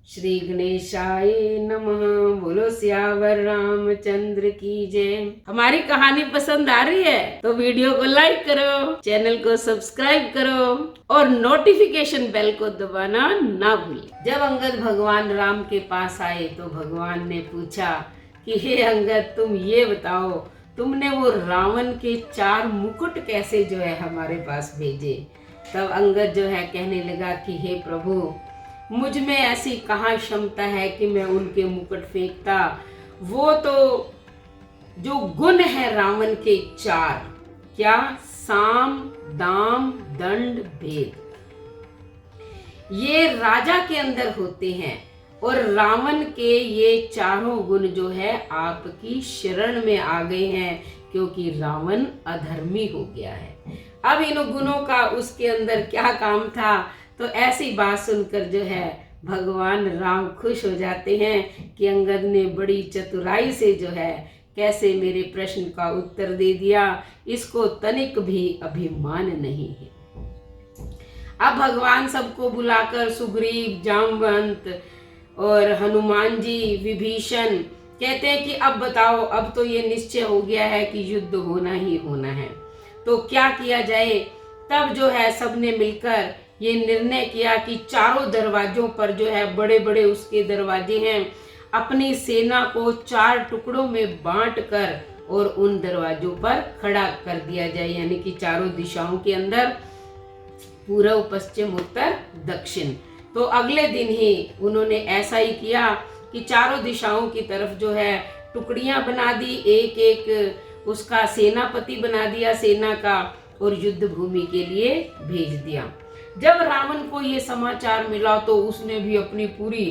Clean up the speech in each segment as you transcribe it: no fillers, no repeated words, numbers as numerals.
श्री गणेशाय नमः। बोलो सियावर रामचंद्र की जय। हमारी कहानी पसंद आ रही है तो वीडियो को लाइक करो, चैनल को सब्सक्राइब करो और नोटिफिकेशन बेल को दबाना ना भूलें। जब अंगद भगवान राम के पास आए तो भगवान ने पूछा कि हे अंगद, तुम ये बताओ, तुमने वो रावण के 4 मुकुट कैसे जो है हमारे पास भेजे। तब अंगद जो है कहने लगा कि हे प्रभु, मुझ में ऐसी कहाँ क्षमता है कि मैं उनके मुकुट फेंकता। वो तो जो गुण है रावण के 4, क्या, साम, दाम, दंड, भेद, ये राजा के अंदर होते हैं और रावण के ये चारों गुण जो है आपकी शरण में आ गए हैं, क्योंकि रावण अधर्मी हो गया है। अब इन गुणों का उसके अंदर क्या काम था। तो ऐसी बात सुनकर जो है भगवान राम खुश हो जाते हैं कि अंगद ने बड़ी चतुराई से जो है कैसे मेरे प्रश्न का उत्तर दे दिया, इसको तनिक भी अभिमान नहीं है। अब भगवान सबको बुलाकर सुग्रीव, जामवंत और हनुमान जी, विभीषण कहते हैं कि अब बताओ, अब तो ये निश्चय हो गया है कि युद्ध होना ही होना है, तो क्या किया जाए। तब जो है सबने मिलकर ये निर्णय किया कि चारों दरवाजों पर जो है बड़े बड़े उसके दरवाजे हैं, अपनी सेना को 4 टुकड़ों में बांट कर और उन दरवाजों पर खड़ा कर दिया जाए, यानी कि चारों दिशाओं के अंदर, पूर्व, पश्चिम, उत्तर, दक्षिण। तो अगले दिन ही उन्होंने ऐसा ही किया कि चारों दिशाओं की तरफ जो है टुकड़ियां बना दी, एक एक उसका सेनापति बना दिया सेना का, और युद्ध भूमि के लिए भेज दिया। जब रावण को ये समाचार मिला तो उसने भी अपनी पूरी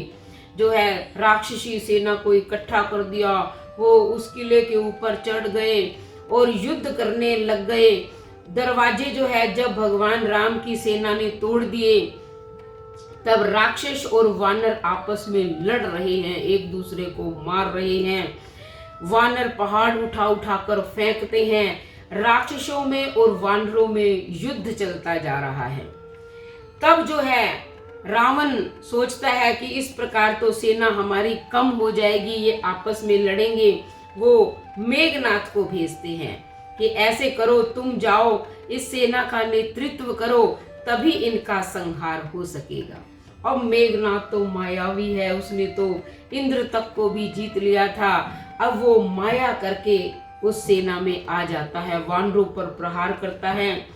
जो है राक्षसी सेना को इकट्ठा कर दिया। वो उस किले के ऊपर चढ़ गए और युद्ध करने लग गए। दरवाजे जो है जब भगवान राम की सेना ने तोड़ दिए, तब राक्षस और वानर आपस में लड़ रहे हैं, एक दूसरे को मार रहे हैं। वानर पहाड़ उठा उठा कर फेंकते हैं। राक्षसों में और वानरों में युद्ध चलता जा रहा है। तब जो है रावण सोचता है कि इस प्रकार तो सेना हमारी कम हो जाएगी, ये आपस में लड़ेंगे। वो मेघनाथ को भेजते हैं कि ऐसे करो, तुम जाओ, इस सेना का नेतृत्व करो, तभी इनका संहार हो सकेगा। अब मेघनाथ तो मायावी है, उसने तो इंद्र तक को भी जीत लिया था। अब वो माया करके उस सेना में आ जाता है, वानरों पर प्रहार करता है।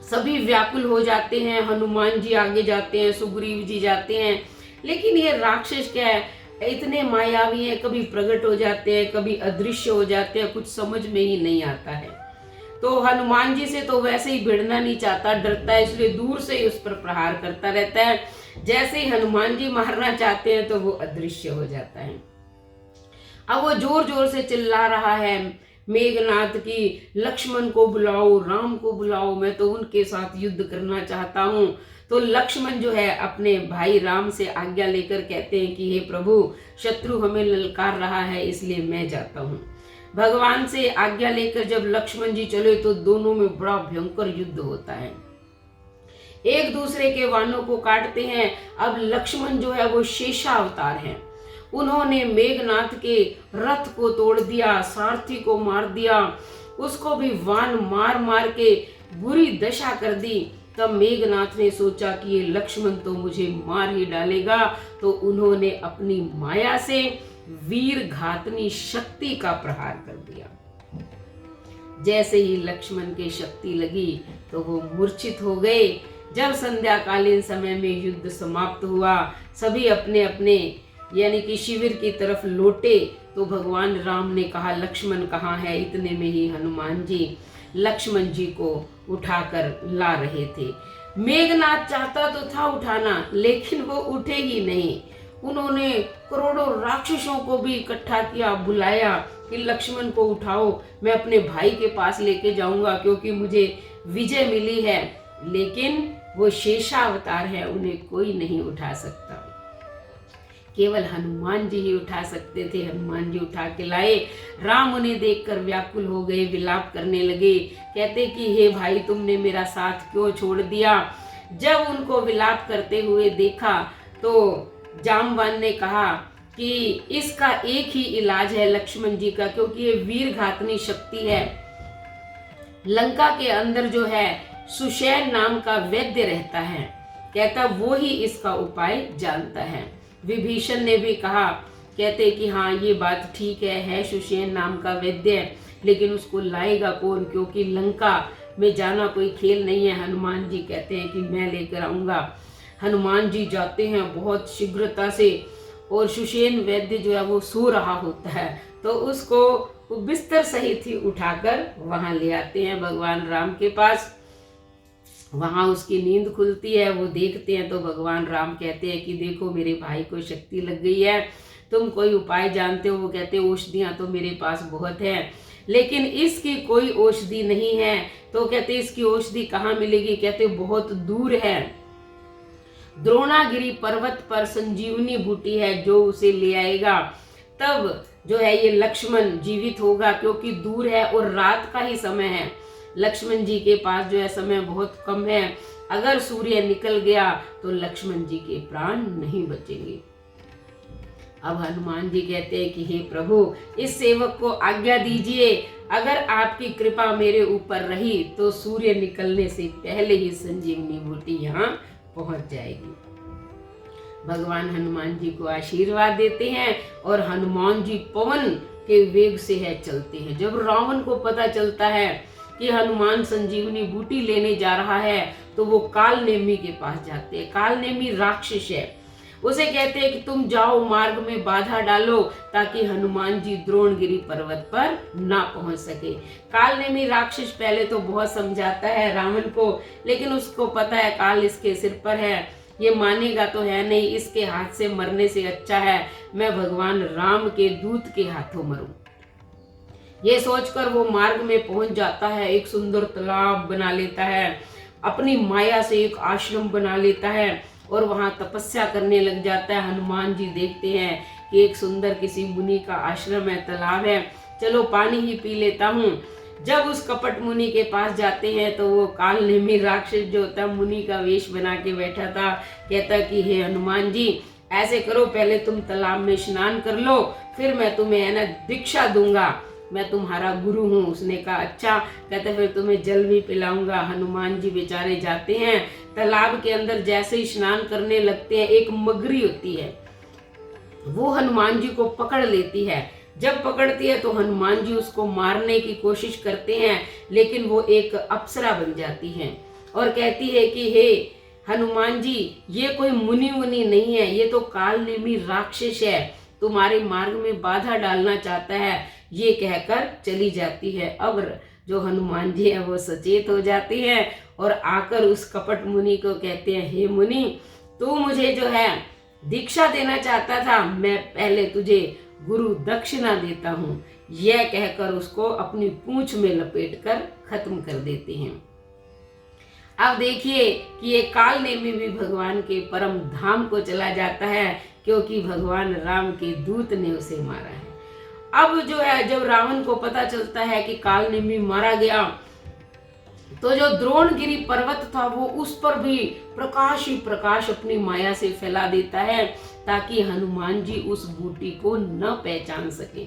सभी व्याकुल हो जाते हैं, हनुमान जी आगे जाते हैं, सुग्रीव जी जाते हैं, लेकिन ये राक्षस क्या है, इतने मायावी हैं, कभी प्रकट हो जाते हैं, कभी अदृश्य हो जाते हैं, कुछ समझ में ही नहीं आता है। तो हनुमान जी से तो वैसे ही भिड़ना नहीं चाहता, डरता है, इसलिए दूर से ही उस पर प्रहार करता रहता है। जैसे ही हनुमान जी मारना चाहते हैं तो वो अदृश्य हो जाता है। अब वो जोर जोर से चिल्ला रहा है मेघनाथ की, लक्ष्मण को बुलाओ, राम को बुलाओ, मैं तो उनके साथ युद्ध करना चाहता हूँ। तो लक्ष्मण जो है अपने भाई राम से आज्ञा लेकर कहते हैं कि हे प्रभु, शत्रु हमें ललकार रहा है, इसलिए मैं जाता हूँ। भगवान से आज्ञा लेकर जब लक्ष्मण जी चले तो दोनों में बड़ा भयंकर युद्ध होता है, एक दूसरे के वानों को काटते हैं। अब लक्ष्मण जो है वो शेषावतार हैं, उन्होंने मेघनाथ के रथ को तोड़ दिया, सारथी को मार दिया, उसको भी वान मार मार के बुरी दशा कर दी। तब मेघनाथ ने सोचा कि ये लक्ष्मण तो मुझे मार ही डालेगा, तो उन्होंने अपनी माया से वीर घातनी शक्ति का प्रहार कर दिया। जैसे ही लक्ष्मण के शक्ति लगी तो वो मूर्छित हो गए। जब संध्याकालीन समय में युद्ध समाप्त हुआ, सभी अपने अपने यानी कि शिविर की तरफ लौटे, तो भगवान राम ने कहा लक्ष्मण कहाँ है। इतने में ही हनुमान जी लक्ष्मण जी को उठाकर ला रहे थे। मेघनाथ चाहता तो था उठाना, लेकिन वो उठे ही नहीं। उन्होंने करोड़ों राक्षसों को भी इकट्ठा किया, बुलाया कि लक्ष्मण को उठाओ, मैं अपने भाई के पास लेके जाऊंगा, क्योंकि मुझे विजय मिली है। लेकिन वो शेषावतार है, उन्हें कोई नहीं उठा सकता, केवल हनुमान जी ही उठा सकते थे। हनुमान जी उठा के लाए। राम उन्हें देखकर व्याकुल हो गए, विलाप करने लगे, कहते कि हे भाई, तुमने मेरा साथ क्यों छोड़ दिया। जब उनको विलाप करते हुए देखा तो जामवान ने कहा कि इसका एक ही इलाज है लक्ष्मण जी का, क्योंकि ये वीर घातनी शक्ति है। लंका के अंदर जो है सुषैण नाम का वैद्य रहता है, कहता वो ही इसका उपाय जानता है। विभीषण ने भी कहा, कहते कि हाँ ये बात ठीक है सुषैण नाम का वैद्य, लेकिन उसको लाएगा कौन, क्योंकि लंका में जाना कोई खेल नहीं है। हनुमान जी कहते हैं कि मैं लेकर आऊंगा। हनुमान जी जाते हैं बहुत शीघ्रता से, और सुषेण वैद्य जो है वो सो रहा होता है, तो उसको बिस्तर सहित ही उठाकर वहां ले आते हैं भगवान राम के पास। वहां उसकी नींद खुलती है, वो देखते हैं तो भगवान राम कहते हैं कि देखो मेरे भाई को शक्ति लग गई है, तुम कोई उपाय जानते हो? वो कहते हैं औषधियां तो मेरे पास बहुत है, लेकिन इसकी कोई औषधि नहीं है। तो कहते इसकी औषधि कहाँ मिलेगी? कहते बहुत दूर है, द्रोणागिरी पर्वत पर संजीवनी बूटी है, जो उसे ले आएगा तब जो है ये लक्ष्मण जीवित होगा, क्योंकि दूर है और रात का ही समय है। लक्ष्मण जी के पास जो है समय बहुत कम है, अगर सूर्य निकल गया तो लक्ष्मण जी के प्राण नहीं बचेंगे। अब हनुमान जी कहते हैं कि हे प्रभु, इस सेवक को आज्ञा दीजिए, अगर आपकी कृपा मेरे ऊपर रही तो सूर्य निकलने से पहले ही संजीवनी बूटी यहाँ पहुंच जाएगी। भगवान हनुमान जी को आशीर्वाद देते हैं और हनुमान जी पवन के वेग से है चलते हैं। जब रावण को पता चलता है कि हनुमान संजीवनी बूटी लेने जा रहा है, तो वो काल नेमी के पास जाते हैं। काल नेमी राक्षस है, उसे कहते हैं कि तुम जाओ मार्ग में बाधा डालो ताकि हनुमान जी द्रोणगिरी पर्वत पर ना पहुंच सके। काल नेमी राक्षस पहले तो बहुत समझाता है रावण को, लेकिन उसको पता है काल इसके सिर पर है, ये मानेगा तो है नहीं, इसके हाथ से मरने से अच्छा है मैं भगवान राम के दूत के हाथों मरूं। ये सोचकर वो मार्ग में पहुंच जाता है, एक सुंदर तालाब बना लेता है, अपनी माया से एक आश्रम बना लेता है और वहां तपस्या करने लग जाता है। हनुमान जी देखते हैं कि एक सुंदर किसी मुनि का आश्रम है, तालाब है, चलो पानी ही पी लेता हूँ। जब उस कपट मुनि के पास जाते हैं तो वो काल नेमी राक्षस जो होता है मुनि का वेश बना के बैठा था, कहता कि हे हनुमान जी ऐसे करो, पहले तुम तालाब में स्नान कर लो, फिर मैं तुम्हें है ना दीक्षा दूंगा, मैं तुम्हारा गुरु हूँ। उसने कहा अच्छा, कहते फिर तुम्हें जल भी पिलाऊंगा। हनुमान जी बेचारे जाते हैं तालाब के अंदर, जैसे ही स्नान करने लगते हैं एक मगरी होती है, वो हनुमान जी को पकड़ लेती है। जब पकड़ती है तो हनुमान जी उसको मारने की कोशिश करते हैं, लेकिन वो एक अप्सरा बन जाती है और कहती है कि हे हनुमान जी, ये कोई मुनि मुनि नहीं है, ये तो काल नेमी राक्षस है, तुम्हारे मार्ग में बाधा डालना चाहता है, ये कहकर चली जाती है। अब जो हनुमान जी है वो सचेत हो जाते हैं और आकर उस कपट मुनि को कहते हैं, हे मुनि, तू मुझे जो है दीक्षा देना चाहता था, मैं पहले तुझे गुरु दक्षिणा देता हूँ। यह कहकर उसको अपनी पूंछ में लपेटकर खत्म कर देते हैं। अब देखिए कि ये काल नेमी भी भगवान के परम धाम को चला जाता है, क्योंकि भगवान राम के दूत ने उसे मारा है। अब जो है जब रावण को पता चलता है कि काल नेमी मारा गया, तो जो द्रोणगिरी पर्वत था वो उस पर भी प्रकाश ही प्रकाश अपनी माया से फैला देता है, ताकि हनुमान जी उस बूटी को न पहचान सके।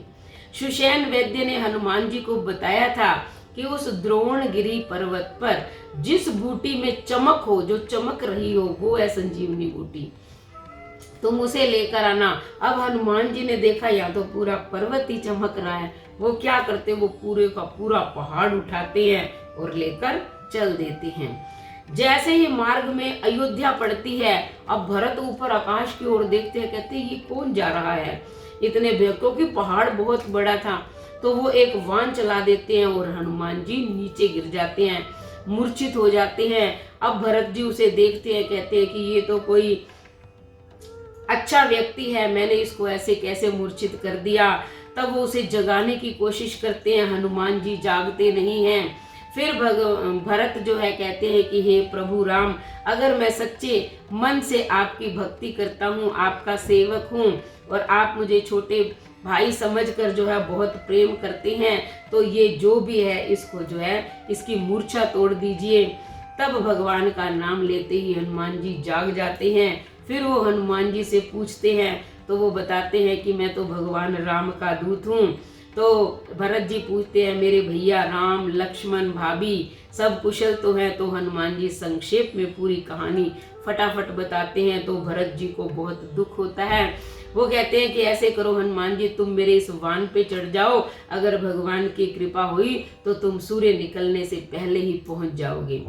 सुषेण वैद्य ने हनुमान जी को बताया था कि उस द्रोणगिरी पर्वत पर जिस बूटी में चमक हो, जो चमक रही हो, वो है संजीवनी बूटी, तुम उसे लेकर आना। अब हनुमान जी ने देखा यहाँ तो पूरा पर्वत ही चमक रहा है, वो क्या करते, वो पूरे का पूरा पहाड़ उठाते हैं और लेकर चल देते हैं। जैसे ही मार्ग में अयोध्या पड़ती है, अब भरत ऊपर आकाश की ओर देखते हैं, कहते हैं ये कौन जा रहा है इतने क्योंकि पहाड़ बहुत बड़ा था, तो वो एक वान चला देते हैं और हनुमान जी नीचे गिर जाते हैं, मूर्छित हो जाते हैं। अब भरत जी उसे देखते हैं, कहते हैं कि ये तो कोई अच्छा व्यक्ति है, मैंने इसको ऐसे कैसे मूर्छित कर दिया। तब वो उसे जगाने की कोशिश करते हैं, हनुमान जी जागते नहीं हैं। फिर भरत जो है कहते हैं कि हे प्रभु राम, अगर मैं सच्चे मन से आपकी भक्ति करता हूँ, आपका सेवक हूँ और आप मुझे छोटे भाई समझकर जो है बहुत प्रेम करते हैं, तो ये जो भी है इसको जो है इसकी मूर्छा तोड़ दीजिए। तब भगवान का नाम लेते ही हनुमान जी जाग जाते हैं फिर वो हनुमान जी से पूछते हैं तो वो बताते हैं कि मैं तो भगवान राम का दूत हूँ। तो भरत जी पूछते हैं मेरे भैया राम लक्ष्मण भाभी सब कुशल तो हैं? तो हनुमान जी संक्षेप में पूरी कहानी फटाफट बताते हैं। तो भरत जी को बहुत दुख होता है। वो कहते हैं कि ऐसे करो हनुमान जी, तुम मेरे इस वाहन पे चढ़ जाओ, अगर भगवान की कृपा हुई तो तुम सूर्य निकलने से पहले ही पहुंच जाओगे।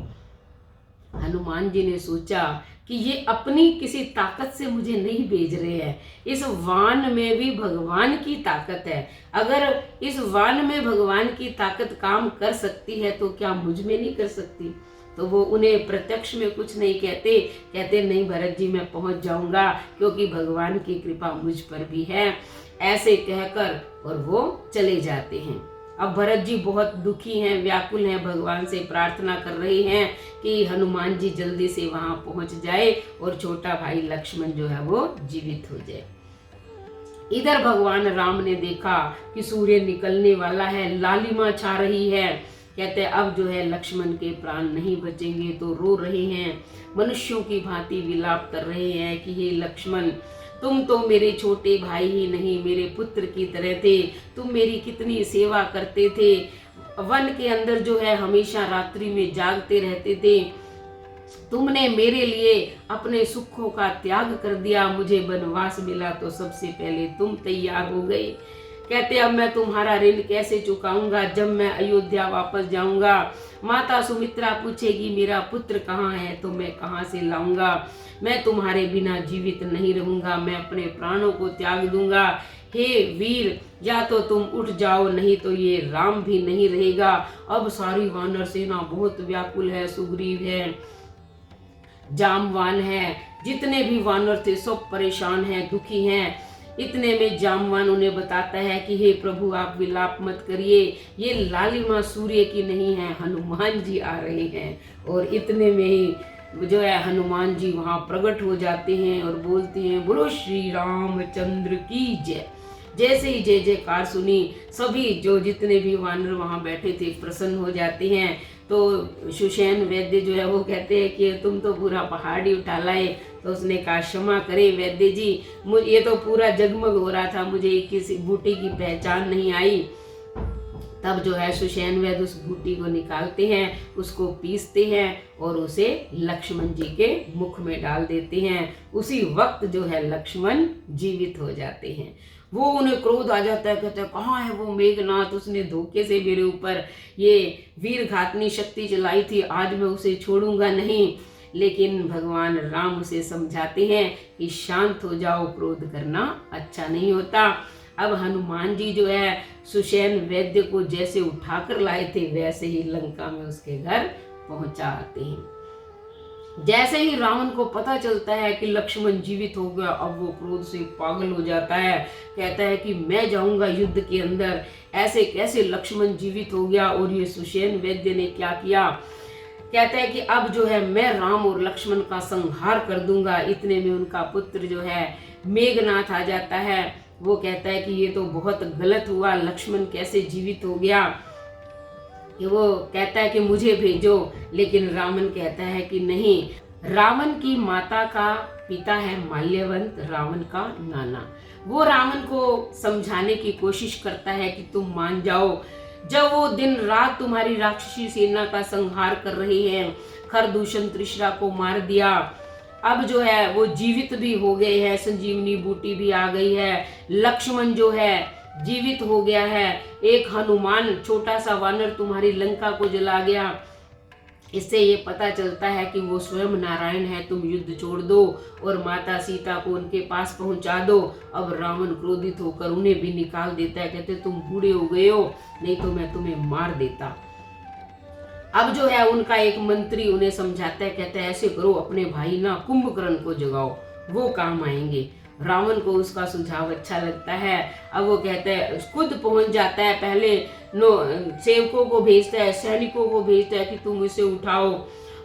हनुमान जी ने सोचा कि ये अपनी किसी ताकत से मुझे नहीं भेज रहे हैं, इस वान में भी भगवान की ताकत है। अगर इस वान में भगवान की ताकत काम कर सकती है तो क्या मुझ में नहीं कर सकती? तो वो उन्हें प्रत्यक्ष में कुछ नहीं कहते, कहते नहीं भरत जी मैं पहुंच जाऊंगा क्योंकि भगवान की कृपा मुझ पर भी है। ऐसे कहकर और वो चले जाते हैं। अब भरत जी बहुत दुखी हैं, व्याकुल हैं, भगवान से प्रार्थना कर रहे हैं कि हनुमान जी जल्दी से वहां पहुंच जाए और छोटा भाई लक्ष्मण जो है वो जीवित हो जाए। इधर भगवान राम ने देखा कि सूर्य निकलने वाला है, लालिमा छा रही है। कहते अब जो है लक्ष्मण के प्राण नहीं बचेंगे, तो रो रहे हैं, मनुष्यों की भांति विलाप कर रहे हैं कि हे लक्ष्मण, तुम तो मेरे छोटे भाई ही नहीं मेरे पुत्र की तरह थे, तुम मेरी कितनी सेवा करते थे, वन के अंदर जो है हमेशा रात्रि में जागते रहते थे, तुमने मेरे लिए अपने सुखों का त्याग कर दिया, मुझे वनवास मिला तो सबसे पहले तुम तैयार हो गए। कहते अब मैं तुम्हारा ऋण कैसे चुकाऊंगा, जब मैं अयोध्या वापस जाऊंगा माता सुमित्रा पूछेगी मेरा पुत्र कहाँ है तो मैं कहाँ से लाऊंगा, मैं तुम्हारे बिना जीवित नहीं रहूंगा, मैं अपने प्राणों को त्याग दूंगा। हे वीर, या तो तुम उठ जाओ नहीं तो ये राम भी नहीं रहेगा। अब सारी वानर सेना बहुत व्याकुल है, सुग्रीव है, जामवान है, जितने भी वानर थे सब परेशान हैं, दुखी हैं। इतने में जामवान उन्हें बताता है कि हे प्रभु आप विलाप मत करिए, ये लालिमा सूर्य की नहीं है, हनुमान जी आ रहे हैं। और इतने में ही जो है हनुमान जी वहां प्रकट हो जाते हैं और बोलते हैं बोलो श्री रामचंद्र की जय। जैसे ही जय जयकार सुनी सभी जो जितने भी वानर वहां बैठे थे प्रसन्न हो जाते हैं। तो सुषेण वैद्य जो है वो कहते हैं कि तुम तो पूरा पहाड़ ही उठा लाए। तो उसने कहा क्षमा करे वैद्य जी, मुझे ये तो पूरा जगमग हो रहा था, मुझे किसी बूटी की पहचान नहीं आई। तब जो है सुषेण वैद्य उस बूटी को निकालते हैं, उसको पीसते हैं और उसे लक्ष्मण जी के मुख में डाल देते हैं। उसी वक्त जो है लक्ष्मण जीवित हो जाते हैं। वो उन्हें क्रोध आ जाता है, कहते हैं कहाँ है वो मेघनाथ, उसने धोखे से मेरे ऊपर ये वीर घातनी शक्ति चलाई थी, आज मैं उसे छोड़ूंगा नहीं। लेकिन भगवान राम उसे समझाते हैं कि शांत हो जाओ, क्रोध करना अच्छा नहीं होता। अब हनुमान जी जो है सुषेण वैद्य को जैसे उठाकर लाए थे वैसे ही लंका में उसके घर पहुंचा आते हैं। जैसे ही रावण को पता चलता है कि लक्ष्मण जीवित हो गया, अब वो क्रोध से पागल हो जाता है, कहता है कि मैं जाऊंगा युद्ध के अंदर, ऐसे कैसे लक्ष्मण जीवित हो गया और ये सुषेण वैद्य ने क्या किया। कहता है कि अब जो है मैं राम और लक्ष्मण का संहार कर दूंगा। इतने में उनका पुत्र जो है मेघनाथ आ जाता है। वो कहता है कि ये तो बहुत गलत हुआ, लक्ष्मण कैसे जीवित हो गया। कि वो कहता है कि मुझे भेजो, लेकिन रावण कहता है कि नहीं। रावण की माता का पिता है माल्यवंत, रावण का नाना। वो रावण को समझाने की कोशिश करता है कि तुम मान जाओ। जब वो दिन रात तुम्हारी राक्षसी सेना का संहार कर रही है, खरदूषण त्रिशरा को मार दिया, अब जो है वो जीवित भी हो गए हैं, संजीवनी बूटी भी आ गई है, लक्ष्मण जो है जीवित हो गया है, एक हनुमान छोटा सा वानर तुम्हारी लंका को जला गया। इससे ये पता चलता है कि वो स्वयं नारायण है, तुम युद्ध छोड़ दो और माता सीता को उनके पास पहुंचा दो। अब रावण क्रोधित होकर उन्हें भी निकाल देता है, कहते तुम बूढ़े हो गए हो, नहीं तो मैं तुम्हें मार देता। अब जो है उनका एक मंत्री उन्हें समझाता है, कहता है ऐसे करो अपने भाई ना कुंभकर्ण को जगाओ, वो काम आएंगे। रावण को उसका सुझाव अच्छा लगता है। अब वो कहता है खुद पहुंच जाता है, पहले सेवकों को भेजता है, सैनिकों को भेजता है कि तुम इसे उठाओ।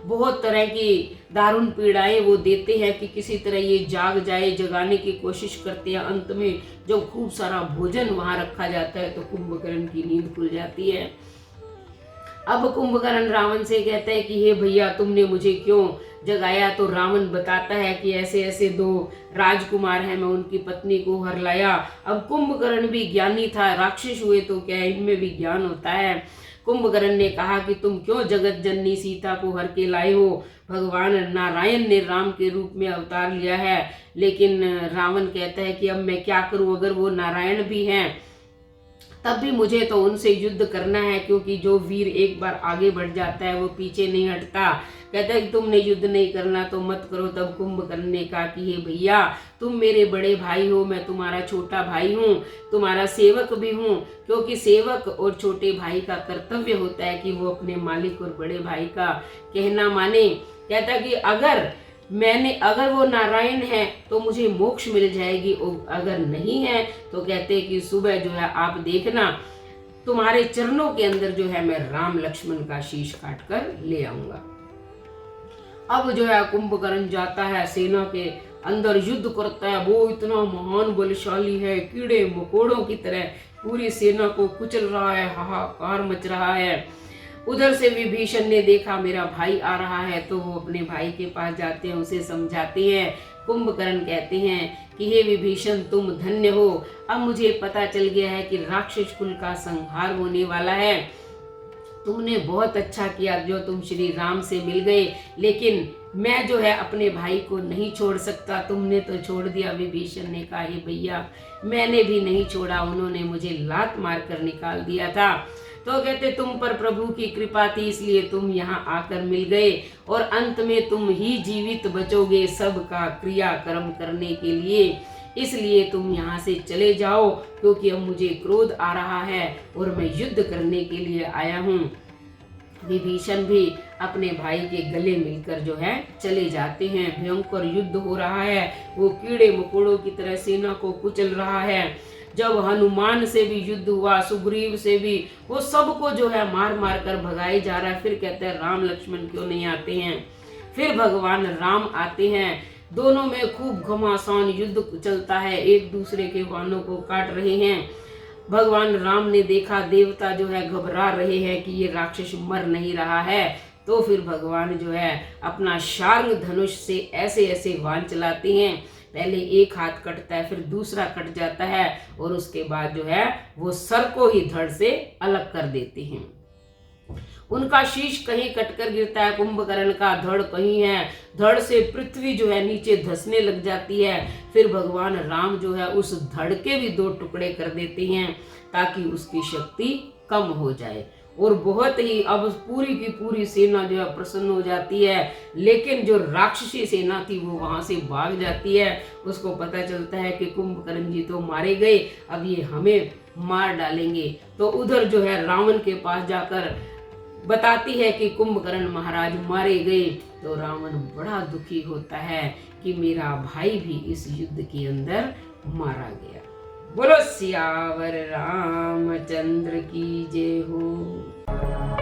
बहुत तरह की दारुण पीड़ाएं वो देते हैं कि किसी तरह ये जाग जाए, जगाने की कोशिश करते हैं। अंत में जब खूब सारा भोजन वहां रखा जाता है तो कुंभकर्ण की नींद खुल जाती है। अब कुंभकर्ण रावण से कहता है कि हे भैया, तुमने मुझे क्यों जगाया? तो रावण बताता है कि ऐसे ऐसे 2 राजकुमार हैं, मैं उनकी पत्नी को हर लाया। अब कुंभकर्ण भी ज्ञानी था, राक्षस हुए तो क्या, इनमें भी ज्ञान होता है। कुंभकर्ण ने कहा कि तुम क्यों जगत जननी सीता को हर के लाए हो? भगवान नारायण ने राम के रूप में अवतार लिया है। लेकिन रावण कहता है कि अब मैं क्या करूं, अगर वो नारायण भी हैं तब भी मुझे तो उनसे युद्ध करना है, क्योंकि जो वीर एक बार आगे बढ़ जाता है वो पीछे नहीं हटता। कहता है कि तुमने युद्ध नहीं करना तो मत करो। तब कुंभकर्ण ने कहा कि हे भैया, तुम मेरे बड़े भाई हो, मैं तुम्हारा छोटा भाई हूँ, तुम्हारा सेवक भी हूँ। क्योंकि सेवक और छोटे भाई का कर्तव्य होता है कि वो अपने मालिक और बड़े भाई का कहना माने। कहता कि अगर वो नारायण है तो मुझे मोक्ष मिल जाएगी, और अगर नहीं है तो कहते कि सुबह जो है आप देखना, तुम्हारे चरणों के अंदर जो है मैं राम लक्ष्मण का शीश काट कर ले आऊंगा। अब जो है कुंभकर्ण जाता है, सेना के अंदर युद्ध करता है। वो इतना महान बलशाली है, कीड़े मकोड़ों की तरह पूरी सेना को कुचल रहा है, हाहाकार मच रहा है। उधर से विभीषण ने देखा मेरा भाई आ रहा है, तो वो अपने भाई के पास जाते हैं, उसे समझाते हैं। कुंभकर्ण कहते हैं कि हे विभीषण, तुम धन्य हो, अब मुझे पता चल गया है कि राक्षस कुल का संहार होने वाला है। तुमने बहुत अच्छा किया जो तुम श्री राम से मिल गए, लेकिन मैं जो है अपने भाई को नहीं छोड़ सकता। तुमने तो छोड़ दिया। विभीषण ने कहा हे भैया, मैंने भी नहीं छोड़ा, उन्होंने मुझे लात मार कर निकाल दिया था। तो कहते तुम पर प्रभु की कृपा थी, इसलिए तुम यहाँ आकर मिल गए, और अंत में तुम ही जीवित बचोगे सबका क्रिया कर्म करने के लिए। इसलिए तुम यहाँ से चले जाओ, क्योंकि अब मुझे क्रोध आ रहा है और मैं युद्ध करने के लिए आया हूँ। विभीषण भी अपने भाई के गले मिलकर जो है चले जाते हैं। भयंकर युद्ध हो रहा है, वो कीड़े मकोड़ों की तरह सेना को कुचल रहा है। जब हनुमान से भी युद्ध हुआ, सुग्रीव से भी, वो सबको जो है मार मार कर भगाए जा रहा है। फिर कहते हैं राम लक्ष्मण क्यों नहीं आते हैं? फिर भगवान राम आते हैं। दोनों में खूब घमासान युद्ध चलता है, एक दूसरे के वानों को काट रहे हैं। भगवान राम ने देखा देवता जो है घबरा रहे हैं कि ये राक्षस मर नहीं रहा है, तो फिर भगवान जो है अपना शार्ंग धनुष से ऐसे ऐसे बाण चलाते हैं। पहले एक हाथ कटता है, फिर दूसरा कट जाता है, और उसके बाद जो है वो सर को ही धड़ से अलग कर देते हैं। उनका शीश कहीं कटकर गिरता है, कुंभकर्ण का धड़ कहीं है, धड़ से पृथ्वी जो है नीचे धंसने लग जाती है। फिर भगवान राम जो है उस धड़ के भी 2 टुकड़े कर देते हैं, ताकि उसकी शक्ति कम हो जाए। और बहुत ही अब पूरी की पूरी सेना जो है प्रसन्न हो जाती है। लेकिन जो राक्षसी सेना थी वो वहां से भाग जाती है। उसको पता चलता है कि कुंभकर्ण जी तो मारे गए, अब ये हमें मार डालेंगे। तो उधर जो है रावण के पास जाकर बताती है कि कुंभकर्ण महाराज मारे गए। तो रावण बड़ा दुखी होता है कि मेरा भाई भी इस युद्ध के अंदर मारा गया। बोलो सियावर रामचंद्र की जय हो।